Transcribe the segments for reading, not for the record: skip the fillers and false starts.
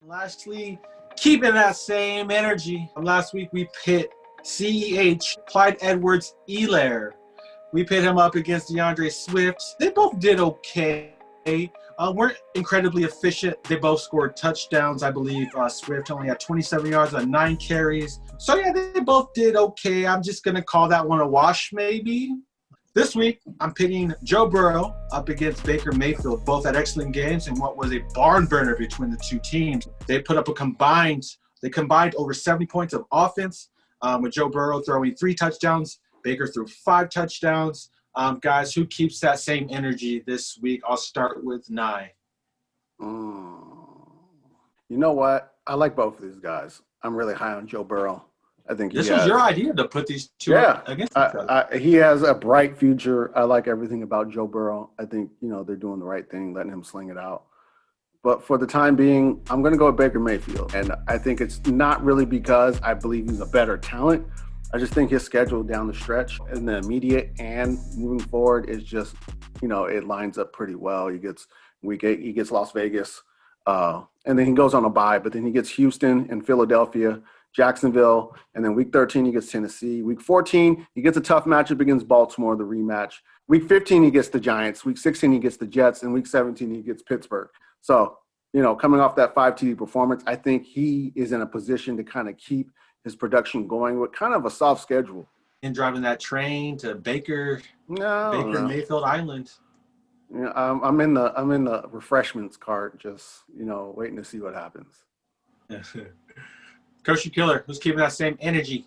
lastly, keeping that same energy. Last week we pit CEH, Clyde Edwards-Helaire. We pit him up against DeAndre Swift. They both did okay. Weren't incredibly efficient. They both scored touchdowns, I believe. Swift only had 27 yards on 9 carries. So, yeah, they both did okay. I'm just going to call that one a wash, maybe. This week, I'm pitting Joe Burrow up against Baker Mayfield. Both had excellent games in what was a barn burner between the two teams. They combined over 70 points of offense, with Joe Burrow throwing 3 touchdowns. Baker threw 5 touchdowns. Guys, who keeps that same energy this week? I'll start with Nye. You know what? I like both of these guys. I'm really high on Joe Burrow. I think this was your idea to put these two up against each other. He has a bright future. I like everything about Joe Burrow. I think, they're doing the right thing, letting him sling it out. But for the time being, I'm going to go with Baker Mayfield. And I think it's not really because I believe he's a better talent. I just think his schedule down the stretch in the immediate and moving forward is just, it lines up pretty well. He gets week 8, he gets Las Vegas, and then he goes on a bye. But then he gets Houston and Philadelphia, Jacksonville, and then week 13 he gets Tennessee. Week 14 he gets a tough matchup against Baltimore, the rematch. Week 15 he gets the Giants. Week 16 he gets the Jets, and week 17 he gets Pittsburgh. So, coming off that 5 TD performance, I think he is in a position to kind of keep his production going with kind of a soft schedule. And driving that train to Baker Mayfield Island. I'm in the refreshments cart, just waiting to see what happens. Coach Killer, who's keeping that same energy?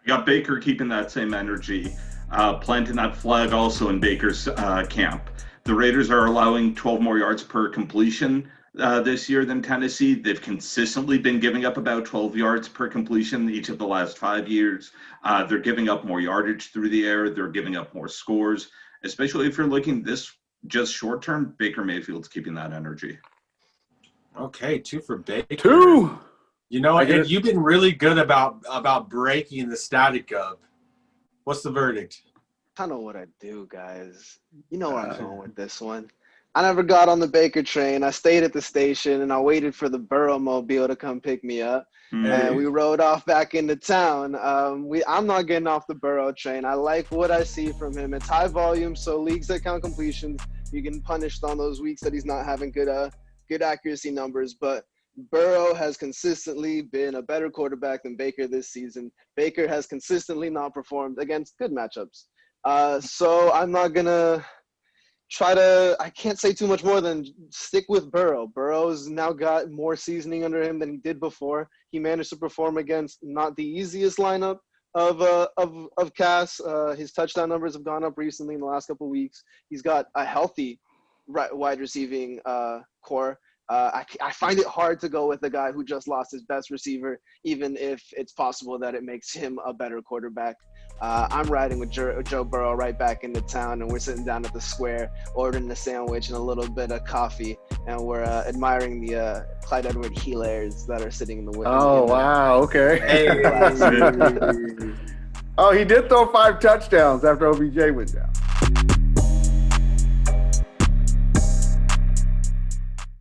You got Baker keeping that same energy, planting that flag also in Baker's camp. The Raiders are allowing 12 more yards per completion this year than Tennessee. They've consistently been giving up about 12 yards per completion each of the last 5 years. They're giving up more yardage through the air. They're giving up more scores, especially if you're looking this just short term. Baker Mayfield's keeping that energy. Okay, 2 for Baker. 2. You've been really good about breaking the static up. What's the verdict? I know what I do, guys. You know where I'm going with this one. I never got on the Baker train. I stayed at the station, and I waited for the Burrow mobile to come pick me up. Mm-hmm. And we rode off back into town. I'm not getting off the Burrow train. I like what I see from him. It's high volume, so leagues that count completions, you get punished on those weeks that he's not having good accuracy numbers. But Burrow has consistently been a better quarterback than Baker this season. Baker has consistently not performed against good matchups. So I'm not going to I can't say too much more than stick with Burrow. Burrow's now got more seasoning under him than he did before. He managed to perform against not the easiest lineup of Cass. His touchdown numbers have gone up recently in the last couple of weeks. He's got a healthy wide receiving core. I find it hard to go with a guy who just lost his best receiver, even if it's possible that it makes him a better quarterback. I'm riding with Joe Burrow right back into town, and we're sitting down at the square, ordering a sandwich and a little bit of coffee, and we're admiring the Clyde Edwards-Helaire's that are sitting in the window. Oh, wow, okay. Hey. Oh, he did throw 5 touchdowns after OBJ went down.